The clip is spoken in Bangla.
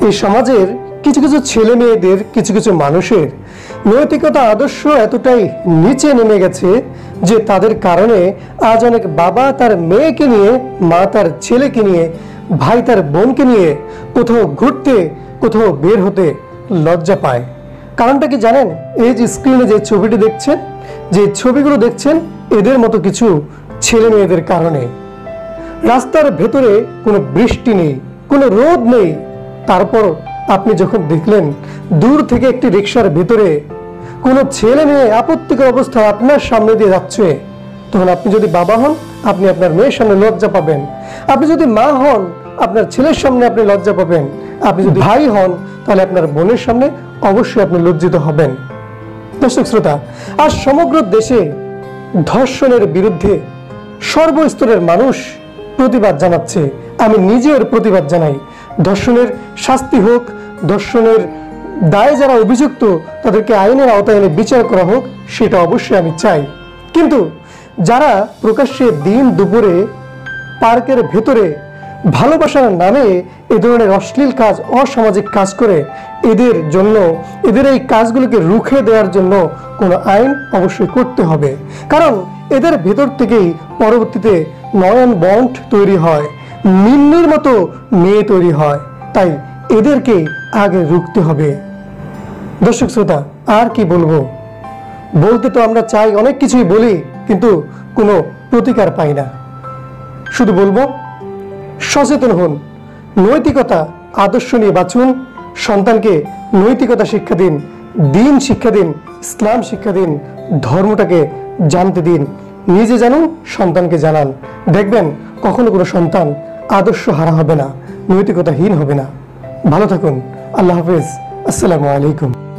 এই সমাজের কিছু কিছু ছেলে মেয়েদের কিছু কিছু মানুষের নৈতিকতা আদর্শ এতটাই নিচে নেমে গেছে যে তাদের কারণে আজ অনেক বাবা তার মেয়েকে নিয়ে, মা তার ছেলেকে নিয়ে, ভাই তার বোনকে নিয়ে কোথাও ঘুরতে, কোথাও বের হতে লজ্জা পায়। কারণটা কি জানেন? এই যে স্ক্রিনে যে ছবিটি দেখছেন, যে ছবিগুলো দেখছেন, এদের মতো কিছু ছেলে মেয়েদের কারণে। রাস্তার ভেতরে কোনো বৃষ্টি নেই, কোনো রোদ নেই, তারপর আপনি যখন দেখলেন দূর থেকে একটি রিকশার ভেতরে কোনো ছেলে মেয়ে আপত্তিকর অবস্থায় আপনার সামনে দিয়ে যাচ্ছে, তখন আপনি যদি বাবা হন, আপনি আপনার মেয়ের সামনে লজ্জা পাবেন। আপনি যদি মা হন, আপনার ছেলের সামনে আপনি লজ্জা পাবেন। আপনি যদি ভাই হন, তাহলে আপনার বোনের সামনে অবশ্যই আপনি লজ্জিত হবেন। দর্শক শ্রোতা, আজ সমগ্র দেশে ধর্ষণের বিরুদ্ধে সর্বস্তরের মানুষ প্রতিবাদ জানাচ্ছে। আমি নিজেও এর প্রতিবাদ জানাই। ধর্ষণের শাস্তি হোক, ধর্ষণের দায়ে যারা অভিযুক্ত তাদেরকে আইনের আওতায় এনে বিচার করা হোক, সেটা অবশ্যই আমি চাই। কিন্তু যারা প্রকাশ্যে দিন দুপুরে পার্কের ভেতরে ভালোবাসার নামে এ ধরনের অশ্লীল কাজ, অসামাজিক কাজ করে, এদের জন্য, এদের এই কাজগুলোকে রুখে দেওয়ার জন্য কোনো আইন অবশ্যই করতে হবে। কারণ এদের ভেতর থেকেই পরবর্তীতে নয়ন বন্ড তৈরি হয়, মিন্নির মতো মেয়ে তৈরি হয়। তাই এদেরকে আগে রুখতে হবে। দর্শক শ্রোতা, আর কি বলবো? বলতে তো আমরা চাই, অনেক কিছুই বলি, কিন্তু কোনো প্রতিকার পাই না। শুধু বলবো, সচেতন হন, নৈতিকতা আদর্শ নিয়ে বাঁচুন, সন্তানকে নৈতিকতা শিক্ষা দিন, দিন শিক্ষা দিন, ইসলাম শিক্ষা দিন, ধর্মটাকে জানতে দিন। নিজে জানুন, সন্তানকে জানান। দেখবেন কখনো কোনো সন্তান আদর্শ হারা হবে না, নৈতিকতাহীন হবে না। ভালো থাকুন। আল্লাহ হাফেজ। আসসালামু আলাইকুম।